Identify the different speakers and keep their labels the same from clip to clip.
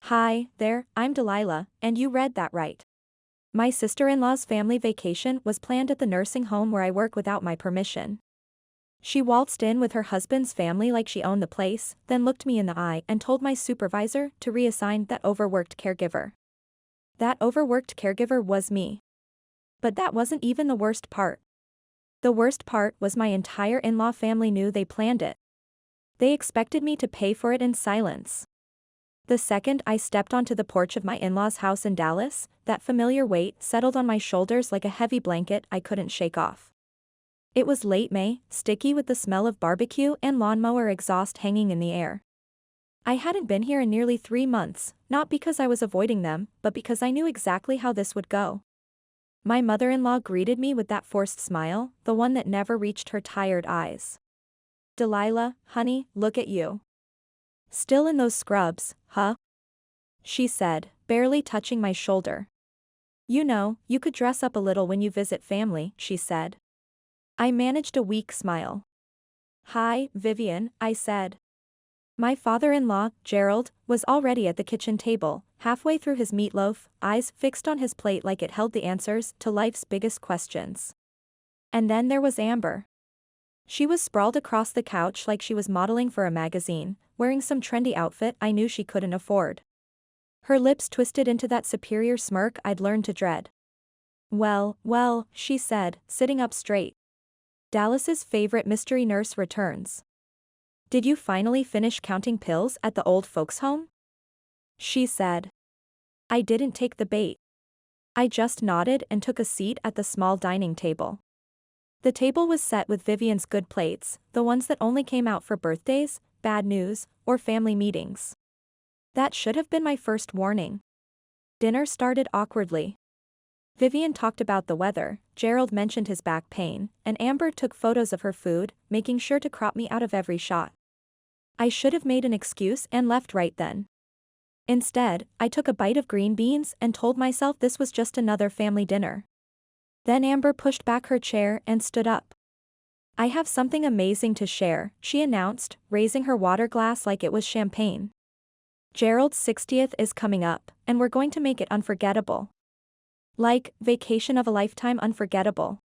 Speaker 1: Hi, there, I'm Delilah, and you read that right. My sister-in-law's family vacation was planned at the nursing home where I work without my permission. She waltzed in with her husband's family like she owned the place, then looked me in the eye and told my supervisor to reassign that overworked caregiver. That overworked caregiver was me. But that wasn't even the worst part. The worst part was my entire in-law family knew they planned it. They expected me to pay for it in silence. The second I stepped onto the porch of my in-laws' house in Dallas, that familiar weight settled on my shoulders like a heavy blanket I couldn't shake off. It was late May, sticky with the smell of barbecue and lawnmower exhaust hanging in the air. I hadn't been here in nearly 3 months, not because I was avoiding them, but because I knew exactly how this would go. My mother-in-law greeted me with that forced smile, the one that never reached her tired eyes. "Delilah, honey, look at you. Still in those scrubs, huh?" she said, barely touching my shoulder. "You know, you could dress up a little when you visit family," she said. I managed a weak smile. "Hi, Vivian," I said. My father-in-law, Gerald, was already at the kitchen table, halfway through his meatloaf, eyes fixed on his plate like it held the answers to life's biggest questions. And then there was Amber. She was sprawled across the couch like she was modeling for a magazine, wearing some trendy outfit I knew she couldn't afford. Her lips twisted into that superior smirk I'd learned to dread. Well, she said, sitting up straight. "Dallas's favorite mystery nurse returns. Did you finally finish counting pills at the old folks' home?" she said. I didn't take the bait. I just nodded and took a seat at the small dining table. The table was set with Vivian's good plates, the ones that only came out for birthdays, bad news, or family meetings. That should have been my first warning. Dinner started awkwardly. Vivian talked about the weather, Gerald mentioned his back pain, and Amber took photos of her food, making sure to crop me out of every shot. I should have made an excuse and left right then. Instead, I took a bite of green beans and told myself this was just another family dinner. Then Amber pushed back her chair and stood up. "I have something amazing to share," she announced, raising her water glass like it was champagne. "Gerald's 60th is coming up, and we're going to make it unforgettable. Like, vacation of a lifetime unforgettable."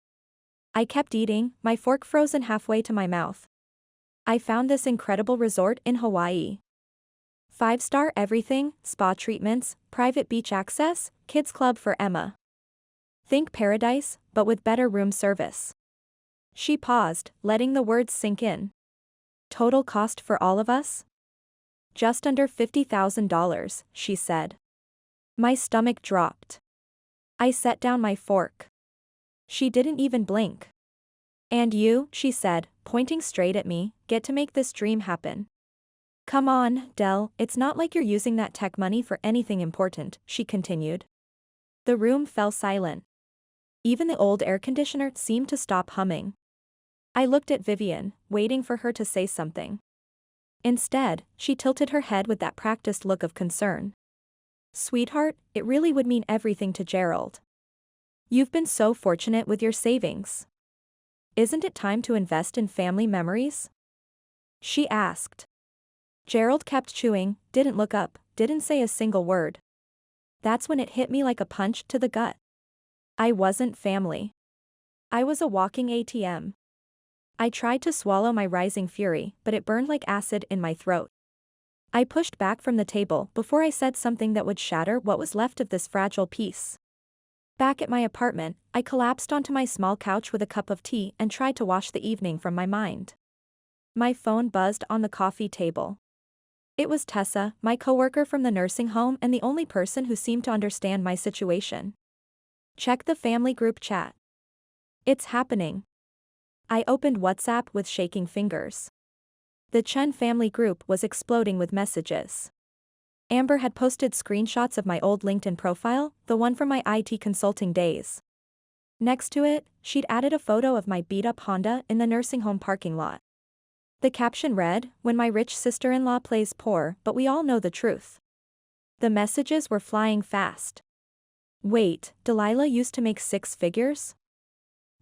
Speaker 1: I kept eating, my fork frozen halfway to my mouth. "I found this incredible resort in Hawaii. 5-star everything, spa treatments, private beach access, kids club for Emma. Think paradise, but with better room service." She paused, letting the words sink in. "Total cost for all of us? Just under $50,000, she said. My stomach dropped. I set down my fork. She didn't even blink. "And you," she said, pointing straight at me, "get to make this dream happen. Come on, Del, it's not like you're using that tech money for anything important," she continued. The room fell silent. Even the old air conditioner seemed to stop humming. I looked at Vivian, waiting for her to say something. Instead, she tilted her head with that practiced look of concern. "Sweetheart, it really would mean everything to Gerald. You've been so fortunate with your savings. Isn't it time to invest in family memories?" she asked. Gerald kept chewing, didn't look up, didn't say a single word. That's when it hit me like a punch to the gut. I wasn't family. I was a walking ATM. I tried to swallow my rising fury, but it burned like acid in my throat. I pushed back from the table before I said something that would shatter what was left of this fragile piece. Back at my apartment, I collapsed onto my small couch with a cup of tea and tried to wash the evening from my mind. My phone buzzed on the coffee table. It was Tessa, my coworker from the nursing home and the only person who seemed to understand my situation. "Check the family group chat. It's happening." I opened WhatsApp with shaking fingers. The Chen family group was exploding with messages. Amber had posted screenshots of my old LinkedIn profile, the one from my IT consulting days. Next to it, she'd added a photo of my beat-up Honda in the nursing home parking lot. The caption read, "When my rich sister-in-law plays poor, but we all know the truth." The messages were flying fast. Wait, Delilah used to make 6 figures?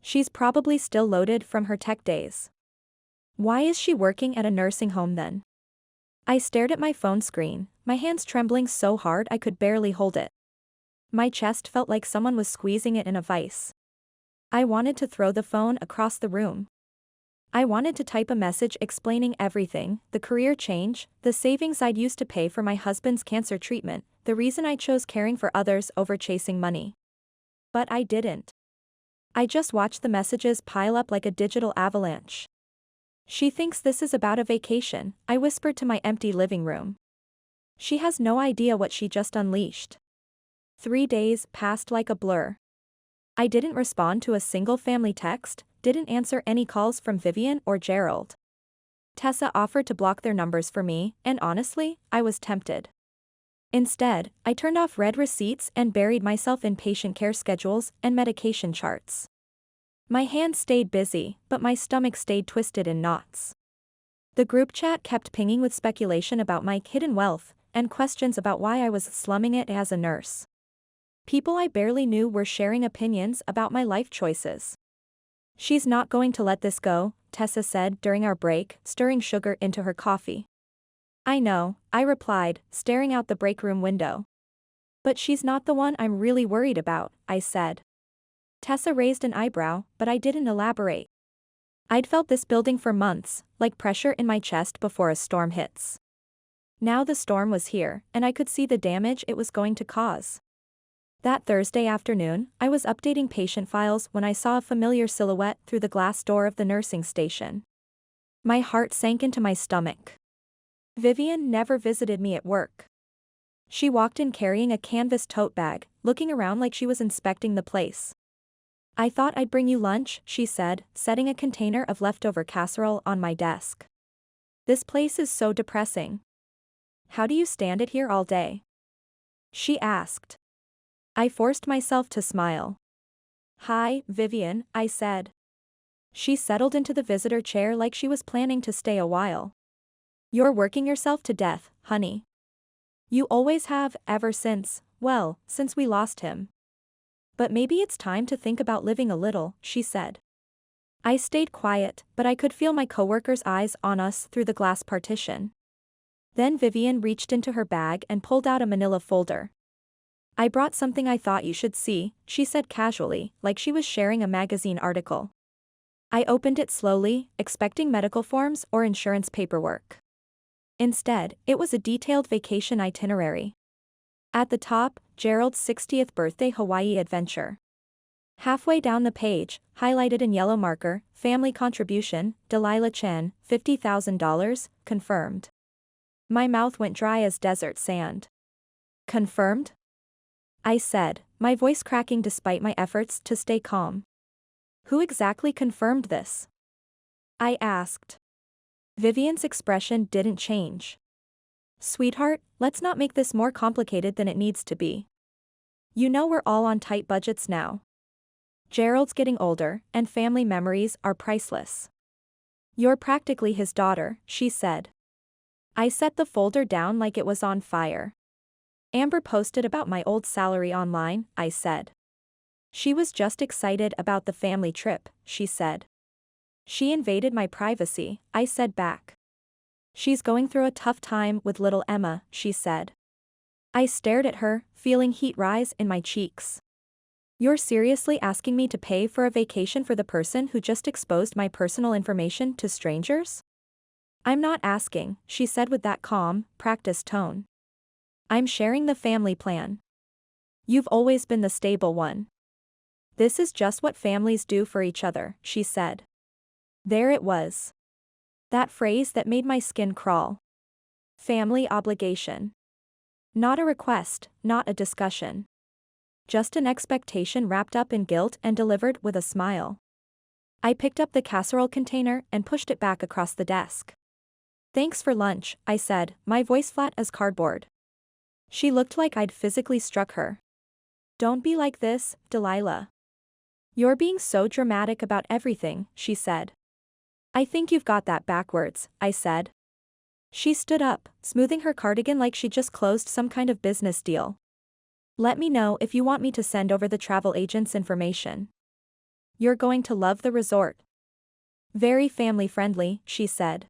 Speaker 1: She's probably still loaded from her tech days. Why is she working at a nursing home then? I stared at my phone screen, my hands trembling so hard I could barely hold it. My chest felt like someone was squeezing it in a vice. I wanted to throw the phone across the room. I wanted to type a message explaining everything, the career change, the savings I'd used to pay for my husband's cancer treatment, the reason I chose caring for others over chasing money. But I didn't. I just watched the messages pile up like a digital avalanche. She thinks this is about a vacation, I whispered to my empty living room. She has no idea what she just unleashed. 3 days passed like a blur. I didn't respond to a single family text, didn't answer any calls from Vivian or Gerald. Tessa offered to block their numbers for me, and honestly, I was tempted. Instead, I turned off read receipts and buried myself in patient care schedules and medication charts. My hands stayed busy, but my stomach stayed twisted in knots. The group chat kept pinging with speculation about my hidden wealth, and questions about why I was slumming it as a nurse. People I barely knew were sharing opinions about my life choices. "She's not going to let this go," Tessa said during our break, stirring sugar into her coffee. "I know," I replied, staring out the break room window. "But she's not the one I'm really worried about," I said. Tessa raised an eyebrow, but I didn't elaborate. I'd felt this building for months, like pressure in my chest before a storm hits. Now the storm was here, and I could see the damage it was going to cause. That Thursday afternoon, I was updating patient files when I saw a familiar silhouette through the glass door of the nursing station. My heart sank into my stomach. Vivian never visited me at work. She walked in carrying a canvas tote bag, looking around like she was inspecting the place. "I thought I'd bring you lunch," she said, setting a container of leftover casserole on my desk. "This place is so depressing. How do you stand it here all day?" she asked. I forced myself to smile. "Hi, Vivian," I said. She settled into the visitor chair like she was planning to stay a while. "You're working yourself to death, honey. You always have, ever since, well, since we lost him. But maybe it's time to think about living a little," she said. I stayed quiet, but I could feel my coworkers' eyes on us through the glass partition. Then Vivian reached into her bag and pulled out a manila folder. "I brought something I thought you should see," she said casually, like she was sharing a magazine article. I opened it slowly, expecting medical forms or insurance paperwork. Instead, it was a detailed vacation itinerary. At the top, Gerald's 60th birthday Hawaii adventure. Halfway down the page, highlighted in yellow marker, family contribution, Delilah Chen, $50,000, confirmed. My mouth went dry as desert sand. "Confirmed?" I said, my voice cracking despite my efforts to stay calm. "Who exactly confirmed this?" I asked. Vivian's expression didn't change. "Sweetheart, let's not make this more complicated than it needs to be. You know we're all on tight budgets now. Gerald's getting older, and family memories are priceless. You're practically his daughter," she said. I set the folder down like it was on fire. "Amber posted about my old salary online," I said. "She was just excited about the family trip," she said. "She invaded my privacy," I said back. "She's going through a tough time with little Emma," she said. I stared at her, feeling heat rise in my cheeks. "You're seriously asking me to pay for a vacation for the person who just exposed my personal information to strangers?" "I'm not asking," she said with that calm, practiced tone. "I'm sharing the family plan. You've always been the stable one. This is just what families do for each other," she said. There it was. That phrase that made my skin crawl. Family obligation. Not a request, not a discussion. Just an expectation wrapped up in guilt and delivered with a smile. I picked up the casserole container and pushed it back across the desk. "Thanks for lunch," I said, my voice flat as cardboard. She looked like I'd physically struck her. "Don't be like this, Delilah. You're being so dramatic about everything," she said. "I think you've got that backwards," I said. She stood up, smoothing her cardigan like she just closed some kind of business deal. "Let me know if you want me to send over the travel agent's information. You're going to love the resort. Very family-friendly," she said.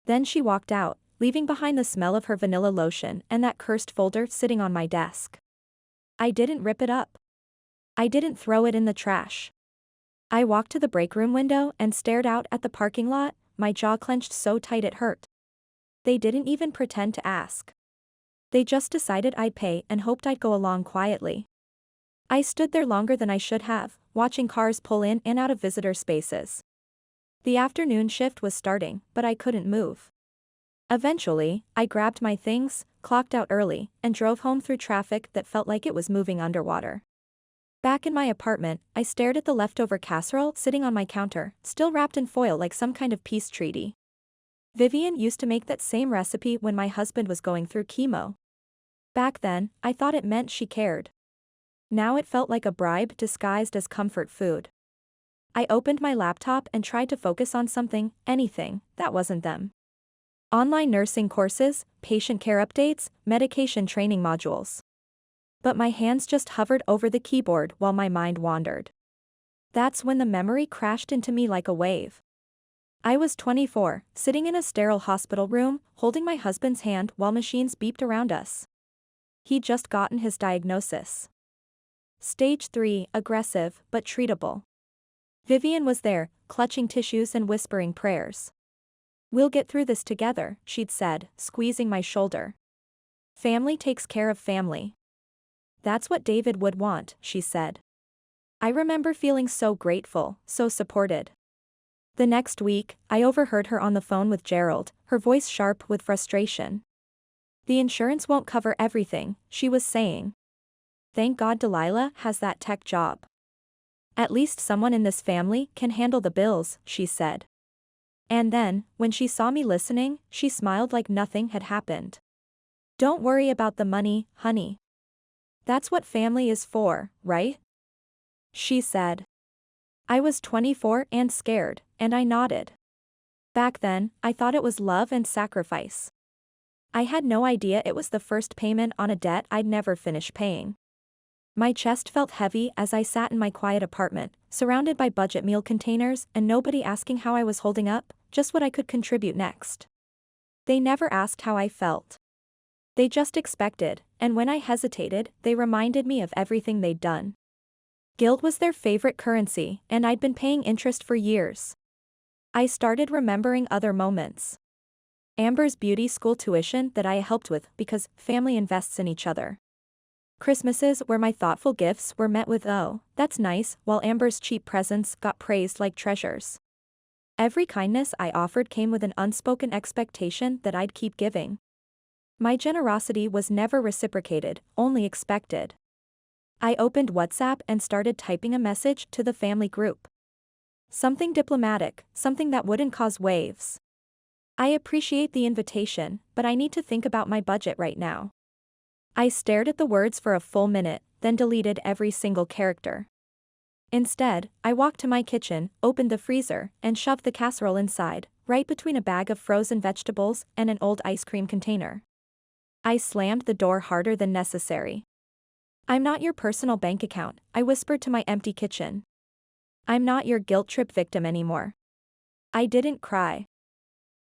Speaker 1: Then she walked out, leaving behind the smell of her vanilla lotion and that cursed folder sitting on my desk. I didn't rip it up. I didn't throw it in the trash. I walked to the break room window and stared out at the parking lot, my jaw clenched so tight it hurt. They didn't even pretend to ask. They just decided I'd pay and hoped I'd go along quietly. I stood there longer than I should have, watching cars pull in and out of visitor spaces. The afternoon shift was starting, but I couldn't move. Eventually, I grabbed my things, clocked out early, and drove home through traffic that felt like it was moving underwater. Back in my apartment, I stared at the leftover casserole sitting on my counter, still wrapped in foil like some kind of peace treaty. Vivian used to make that same recipe when my husband was going through chemo. Back then, I thought it meant she cared. Now it felt like a bribe disguised as comfort food. I opened my laptop and tried to focus on something, anything, that wasn't them. Online nursing courses, patient care updates, medication training modules. But my hands just hovered over the keyboard while my mind wandered. That's when the memory crashed into me like a wave. I was 24, sitting in a sterile hospital room, holding my husband's hand while machines beeped around us. He'd just gotten his diagnosis. Stage 3, aggressive, but treatable. Vivian was there, clutching tissues and whispering prayers. "We'll get through this together," she'd said, squeezing my shoulder. "Family takes care of family. That's what David would want," she said. I remember feeling so grateful, so supported. The next week, I overheard her on the phone with Gerald, her voice sharp with frustration. "The insurance won't cover everything," she was saying. "Thank God Delilah has that tech job. At least someone in this family can handle the bills," she said. And then, when she saw me listening, she smiled like nothing had happened. "Don't worry about the money, honey. That's what family is for, right?" she said. I was 24 and scared, and I nodded. Back then, I thought it was love and sacrifice. I had no idea it was the first payment on a debt I'd never finish paying. My chest felt heavy as I sat in my quiet apartment, surrounded by budget meal containers and nobody asking how I was holding up, just what I could contribute next. They never asked how I felt. They just expected, and when I hesitated, they reminded me of everything they'd done. Guilt was their favorite currency, and I'd been paying interest for years. I started remembering other moments. Amber's beauty school tuition that I helped with because family invests in each other. Christmases where my thoughtful gifts were met with "oh, that's nice," while Amber's cheap presents got praised like treasures. Every kindness I offered came with an unspoken expectation that I'd keep giving. My generosity was never reciprocated, only expected. I opened WhatsApp and started typing a message to the family group. Something diplomatic, something that wouldn't cause waves. "I appreciate the invitation, but I need to think about my budget right now." I stared at the words for a full minute, then deleted every single character. Instead, I walked to my kitchen, opened the freezer, and shoved the casserole inside, right between a bag of frozen vegetables and an old ice cream container. I slammed the door harder than necessary. "I'm not your personal bank account," I whispered to my empty kitchen. "I'm not your guilt trip victim anymore." I didn't cry.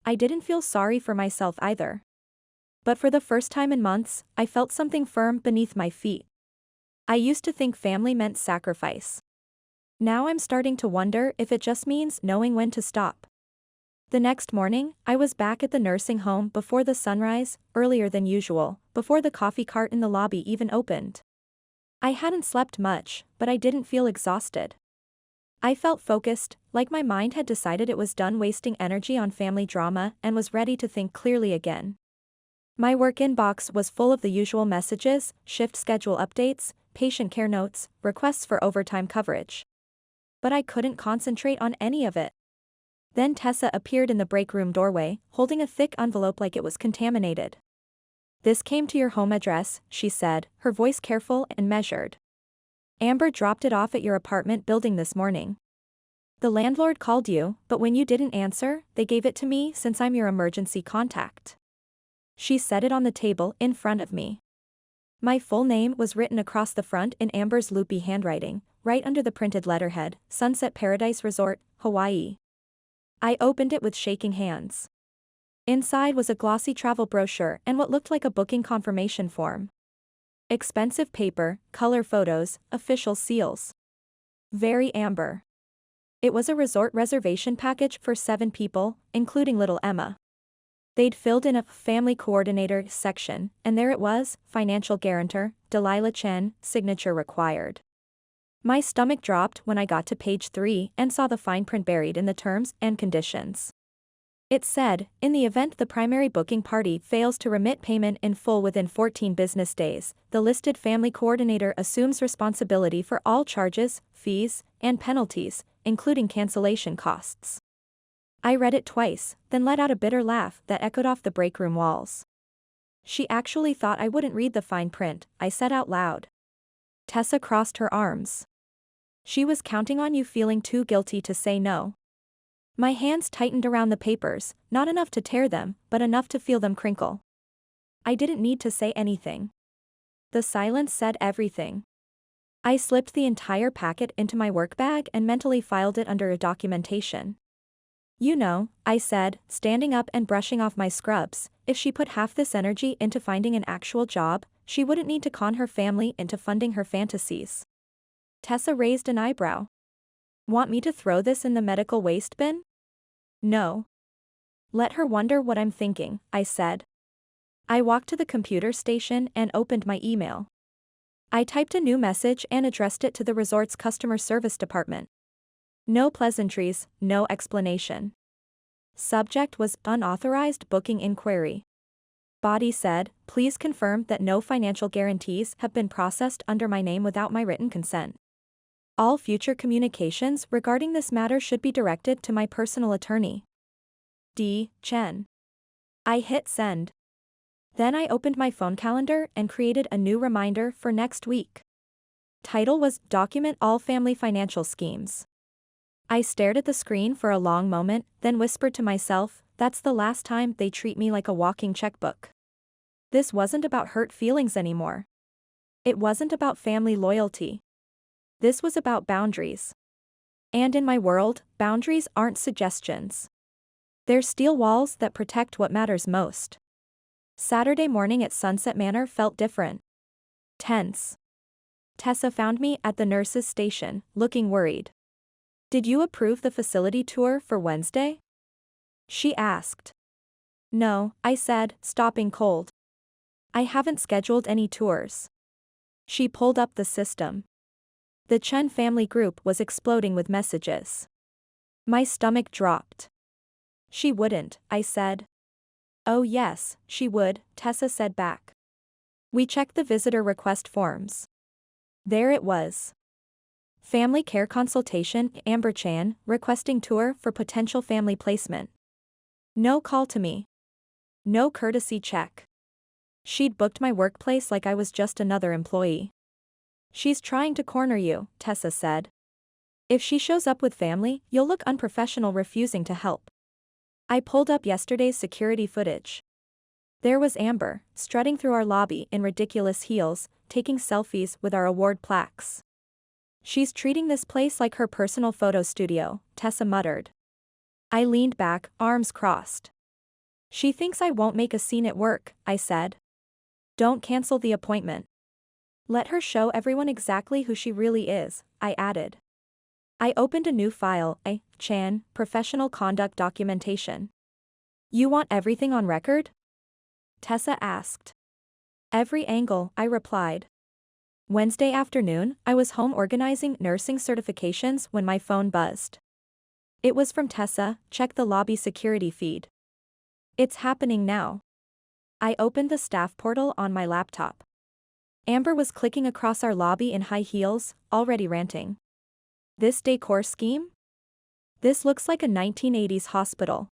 Speaker 1: I didn't feel sorry for myself either. But for the first time in months, I felt something firm beneath my feet. I used to think family meant sacrifice. Now I'm starting to wonder if it just means knowing when to stop. The next morning, I was back at the nursing home before the sunrise, earlier than usual, before the coffee cart in the lobby even opened. I hadn't slept much, but I didn't feel exhausted. I felt focused, like my mind had decided it was done wasting energy on family drama and was ready to think clearly again. My work inbox was full of the usual messages, shift schedule updates, patient care notes, requests for overtime coverage. But I couldn't concentrate on any of it. Then Tessa appeared in the break room doorway, holding a thick envelope like it was contaminated. "This came to your home address," she said, her voice careful and measured. "Amber dropped it off at your apartment building this morning. The landlord called you, but when you didn't answer, they gave it to me since I'm your emergency contact." She set it on the table in front of me. My full name was written across the front in Amber's loopy handwriting, right under the printed letterhead, Sunset Paradise Resort, Hawaii. I opened it with shaking hands. Inside was a glossy travel brochure and what looked like a booking confirmation form. Expensive paper, color photos, official seals. Very Amber. It was a resort reservation package for 7 people, including little Emma. They'd filled in a family coordinator section, and there it was, financial guarantor, Delilah Chen, signature required. My stomach dropped when I got to page 3 and saw the fine print buried in the terms and conditions. It said, in the event the primary booking party fails to remit payment in full within 14 business days, the listed family coordinator assumes responsibility for all charges, fees, and penalties, including cancellation costs. I read it twice, then let out a bitter laugh that echoed off the break room walls. She actually thought I wouldn't read the fine print, I said out loud. Tessa crossed her arms. She was counting on you feeling too guilty to say no. My hands tightened around the papers, not enough to tear them, but enough to feel them crinkle. I didn't need to say anything. The silence said everything. I slipped the entire packet into my work bag and mentally filed it under a documentation. You know, I said, standing up and brushing off my scrubs, if she put half this energy into finding an actual job, she wouldn't need to con her family into funding her fantasies. Tessa raised an eyebrow. Want me to throw this in the medical waste bin? No. Let her wonder what I'm thinking, I said. I walked to the computer station and opened my email. I typed a new message and addressed it to the resort's customer service department. No pleasantries, no explanation. Subject was unauthorized booking inquiry. Body said, please confirm that no financial guarantees have been processed under my name without my written consent. All future communications regarding this matter should be directed to my personal attorney. D. Chen. I hit send. Then I opened my phone calendar and created a new reminder for next week. Title was Document All Family Financial Schemes. I stared at the screen for a long moment, then whispered to myself, that's the last time they treat me like a walking checkbook. This wasn't about hurt feelings anymore. It wasn't about family loyalty. This was about boundaries. And in my world, boundaries aren't suggestions. They're steel walls that protect what matters most. Saturday morning at Sunset Manor felt different. Tense. Tessa found me at the nurse's station, looking worried. Did you approve the facility tour for Wednesday? She asked. No, I said, stopping cold. I haven't scheduled any tours. She pulled up the system. The Chen family group was exploding with messages. My stomach dropped. She wouldn't, I said. Oh yes, she would, Tessa said back. We checked the visitor request forms. There it was. Family care consultation, Amber Chan, requesting tour for potential family placement. No call to me. No courtesy check. She'd booked my workplace like I was just another employee. She's trying to corner you, Tessa said. If she shows up with family, you'll look unprofessional refusing to help. I pulled up yesterday's security footage. There was Amber, strutting through our lobby in ridiculous heels, taking selfies with our award plaques. She's treating this place like her personal photo studio, Tessa muttered. I leaned back, arms crossed. She thinks I won't make a scene at work, I said. Don't cancel the appointment. Let her show everyone exactly who she really is, I added. I opened a new file, Chan, Professional Conduct Documentation. You want everything on record? Tessa asked. Every angle, I replied. Wednesday afternoon, I was home organizing nursing certifications when my phone buzzed. It was from Tessa, check the lobby security feed. It's happening now. I opened the staff portal on my laptop. Amber was clicking across our lobby in high heels, already ranting. This decor scheme? This looks like a 1980s hospital.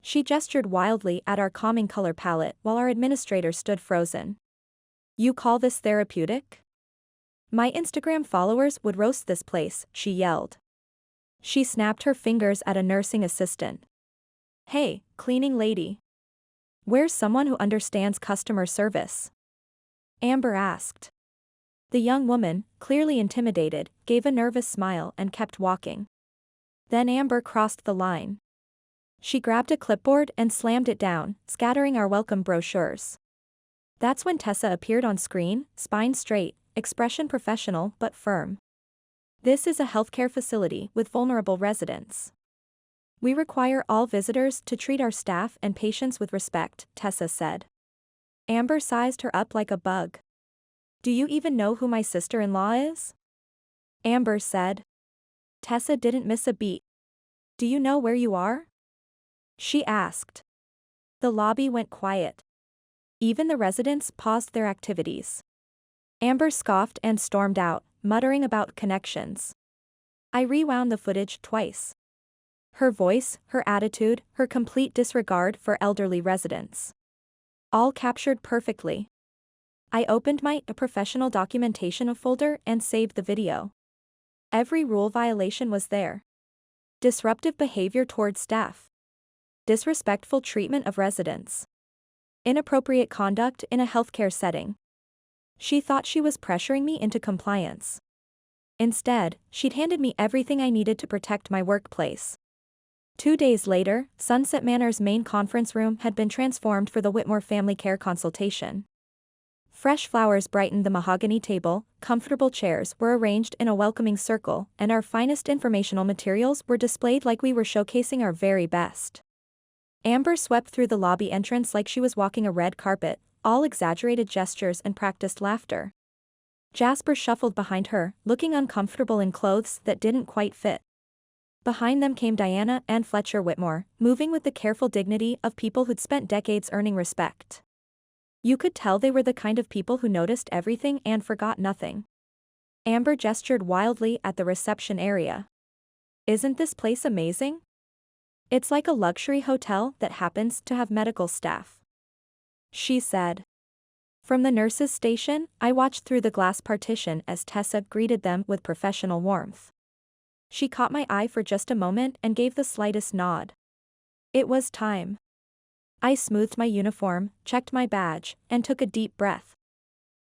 Speaker 1: She gestured wildly at our calming color palette while our administrator stood frozen. You call this therapeutic? My Instagram followers would roast this place, she yelled. She snapped her fingers at a nursing assistant. Hey, cleaning lady. Where's someone who understands customer service? Amber asked. The young woman, clearly intimidated, gave a nervous smile and kept walking. Then Amber crossed the line. She grabbed a clipboard and slammed it down, scattering our welcome brochures. That's when Tessa appeared on screen, spine straight, expression professional but firm. This is a healthcare facility with vulnerable residents. We require all visitors to treat our staff and patients with respect, Tessa said. Amber sized her up like a bug. Do you even know who my sister-in-law is? Amber said. Tessa didn't miss a beat. Do you know where you are? She asked. The lobby went quiet. Even the residents paused their activities. Amber scoffed and stormed out, muttering about connections. I rewound the footage twice. Her voice, her attitude, her complete disregard for elderly residents. All captured perfectly. I opened my professional documentation folder and saved the video. Every rule violation was there. Disruptive behavior toward staff. Disrespectful treatment of residents. Inappropriate conduct in a healthcare setting. She thought she was pressuring me into compliance. Instead, she'd handed me everything I needed to protect my workplace. 2 days later, Sunset Manor's main conference room had been transformed for the Whitmore Family Care consultation. Fresh flowers brightened the mahogany table, comfortable chairs were arranged in a welcoming circle, and our finest informational materials were displayed like we were showcasing our very best. Amber swept through the lobby entrance like she was walking a red carpet, all exaggerated gestures and practiced laughter. Jasper shuffled behind her, looking uncomfortable in clothes that didn't quite fit. Behind them came Diana and Fletcher Whitmore, moving with the careful dignity of people who'd spent decades earning respect. You could tell they were the kind of people who noticed everything and forgot nothing. Amber gestured wildly at the reception area. Isn't this place amazing? It's like a luxury hotel that happens to have medical staff. She said. From the nurses' station, I watched through the glass partition as Tessa greeted them with professional warmth. She caught my eye for just a moment and gave the slightest nod. It was time. I smoothed my uniform, checked my badge, and took a deep breath.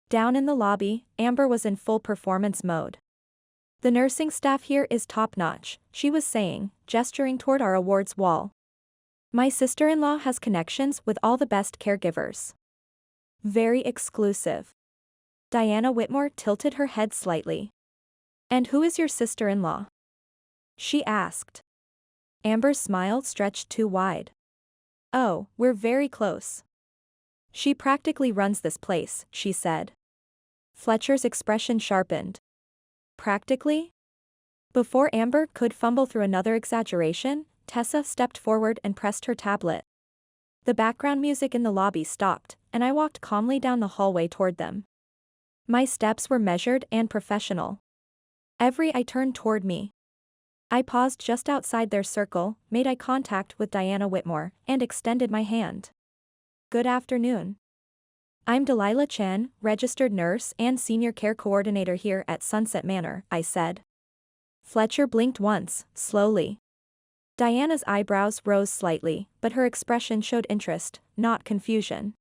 Speaker 1: Down in the lobby, Amber was in full performance mode. The nursing staff here is top-notch, she was saying, gesturing toward our awards wall. My sister-in-law has connections with all the best caregivers. Very exclusive. Diana Whitmore tilted her head slightly. And who is your sister-in-law? She asked. Amber's smile stretched too wide. Oh, we're very close. She practically runs this place, she said. Fletcher's expression sharpened. Practically? Before Amber could fumble through another exaggeration, Tessa stepped forward and pressed her tablet. The background music in the lobby stopped, and I walked calmly down the hallway toward them. My steps were measured and professional. Every eye turned toward me. I paused just outside their circle, made eye contact with Diana Whitmore, and extended my hand. Good afternoon. I'm Delilah Chen, registered nurse and senior care coordinator here at Sunset Manor, I said. Fletcher blinked once, slowly. Diana's eyebrows rose slightly, but her expression showed interest, not confusion.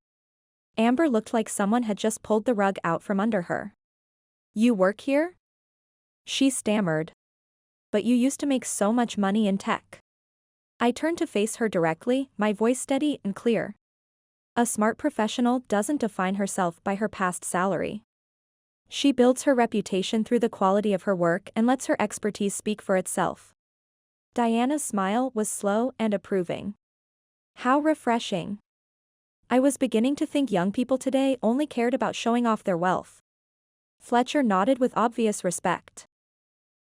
Speaker 1: Amber looked like someone had just pulled the rug out from under her. You work here? She stammered. But you used to make so much money in tech. I turned to face her directly, my voice steady and clear. A smart professional doesn't define herself by her past salary. She builds her reputation through the quality of her work and lets her expertise speak for itself. Diana's smile was slow and approving. How refreshing. I was beginning to think young people today only cared about showing off their wealth. Fletcher nodded with obvious respect.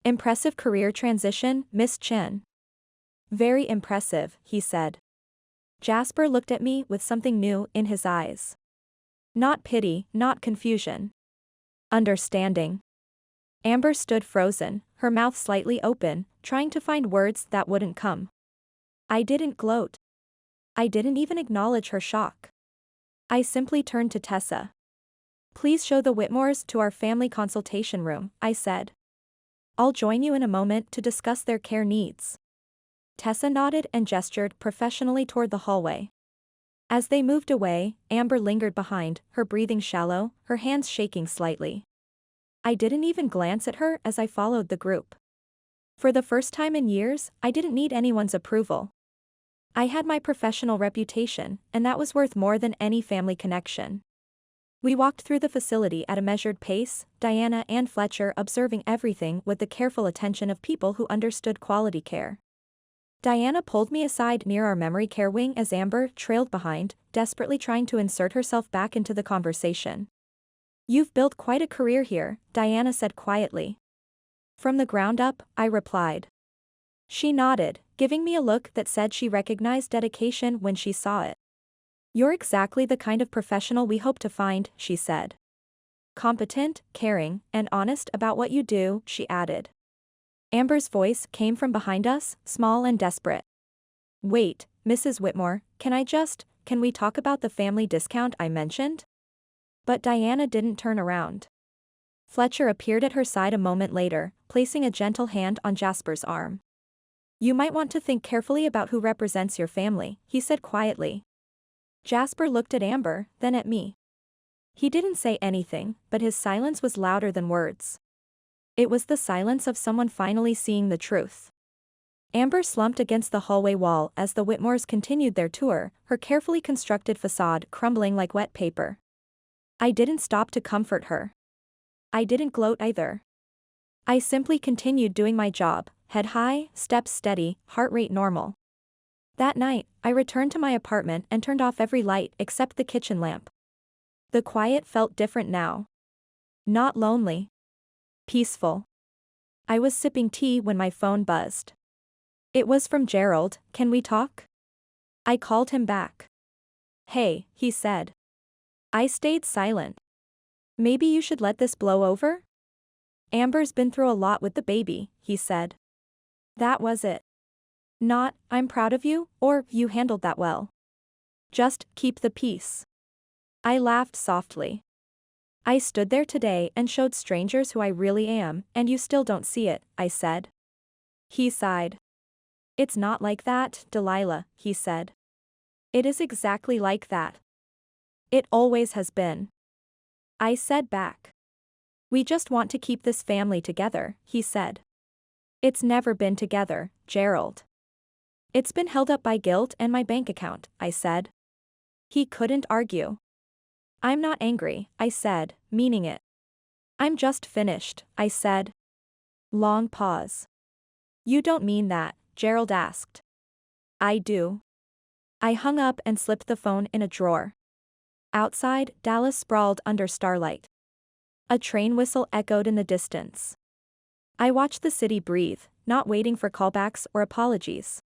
Speaker 1: Impressive career transition, Miss Chen. Very impressive, he said. Jasper looked at me with something new in his eyes. Not pity, not confusion. Understanding. Amber stood frozen, her mouth slightly open, trying to find words that wouldn't come. I didn't gloat. I didn't even acknowledge her shock. I simply turned to Tessa. Please show the Whitmores to our family consultation room, I said. I'll join you in a moment to discuss their care needs. Tessa nodded and gestured professionally toward the hallway. As they moved away, Amber lingered behind, her breathing shallow, her hands shaking slightly. I didn't even glance at her as I followed the group. For the first time in years, I didn't need anyone's approval. I had my professional reputation, and that was worth more than any family connection. We walked through the facility at a measured pace, Diana and Fletcher observing everything with the careful attention of people who understood quality care. Diana pulled me aside near our memory care wing as Amber trailed behind, desperately trying to insert herself back into the conversation. "You've built quite a career here," Diana said quietly. "From the ground up," I replied. She nodded, giving me a look that said she recognized dedication when she saw it. "You're exactly the kind of professional we hope to find," she said. "Competent, caring, and honest about what you do," she added. Amber's voice came from behind us, small and desperate. "Wait, Mrs. Whitmore, can we talk about the family discount I mentioned?" But Diana didn't turn around. Fletcher appeared at her side a moment later, placing a gentle hand on Jasper's arm. "You might want to think carefully about who represents your family," he said quietly. Jasper looked at Amber, then at me. He didn't say anything, but his silence was louder than words. It was the silence of someone finally seeing the truth. Amber slumped against the hallway wall as the Whitmores continued their tour, her carefully constructed facade crumbling like wet paper. I didn't stop to comfort her. I didn't gloat either. I simply continued doing my job, head high, steps steady, heart rate normal. That night, I returned to my apartment and turned off every light except the kitchen lamp. The quiet felt different now. Not lonely. Peaceful. I was sipping tea when my phone buzzed. It was from Gerald. "Can we talk?" I called him back. "Hey," he said. I stayed silent. "Maybe you should let this blow over?" "Amber's been through a lot with the baby," he said. That was it. Not, "I'm proud of you," or "You handled that well." Just, "Keep the peace." I laughed softly. "I stood there today and showed strangers who I really am, and you still don't see it," I said. He sighed. "It's not like that, Delilah," he said. "It is exactly like that. It always has been." I said back. "We just want to keep this family together," he said. "It's never been together, Gerald. It's been held up by guilt and my bank account," I said. He couldn't argue. "I'm not angry," I said, meaning it. "I'm just finished," I said. Long pause. "You don't mean that," Gerald asked. "I do." I hung up and slipped the phone in a drawer. Outside, Dallas sprawled under starlight. A train whistle echoed in the distance. I watched the city breathe, not waiting for callbacks or apologies.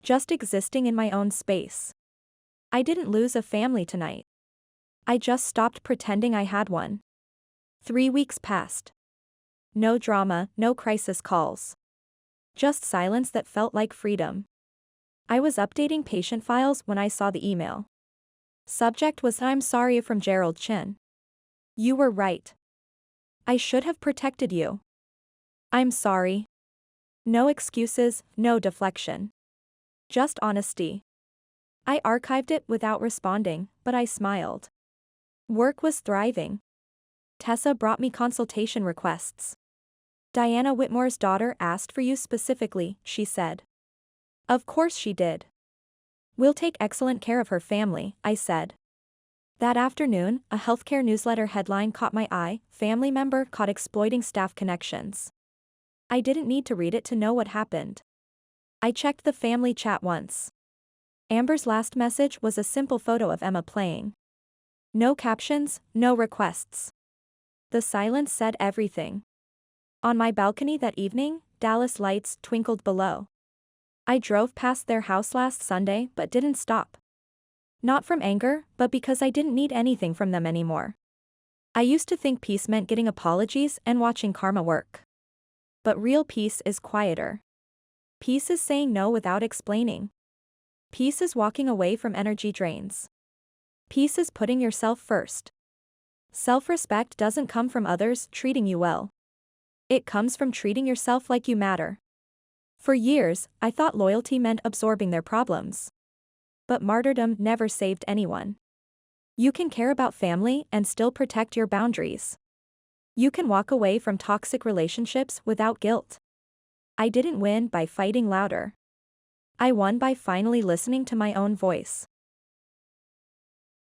Speaker 1: Just existing in my own space. I didn't lose a family tonight. I just stopped pretending I had one. 3 weeks passed. No drama, no crisis calls. Just silence that felt like freedom. I was updating patient files when I saw the email. Subject was "I'm sorry" from Gerald Chin. "You were right. I should have protected you. I'm sorry." No excuses, no deflection. Just honesty. I archived it without responding, but I smiled. Work was thriving. Tessa brought me consultation requests. "Diana Whitmore's daughter asked for you specifically," she said. Of course she did. "We'll take excellent care of her family," I said. That afternoon, a healthcare newsletter headline caught my eye: "Family member caught exploiting staff connections." I didn't need to read it to know what happened. I checked the family chat once. Amber's last message was a simple photo of Emma playing. No captions, no requests. The silence said everything. On my balcony that evening, Dallas lights twinkled below. I drove past their house last Sunday but didn't stop. Not from anger, but because I didn't need anything from them anymore. I used to think peace meant getting apologies and watching karma work. But real peace is quieter. Peace is saying no without explaining. Peace is walking away from energy drains. Peace is putting yourself first. Self-respect doesn't come from others treating you well. It comes from treating yourself like you matter. For years, I thought loyalty meant absorbing their problems. But martyrdom never saved anyone. You can care about family and still protect your boundaries. You can walk away from toxic relationships without guilt. I didn't win by fighting louder. I won by finally listening to my own voice.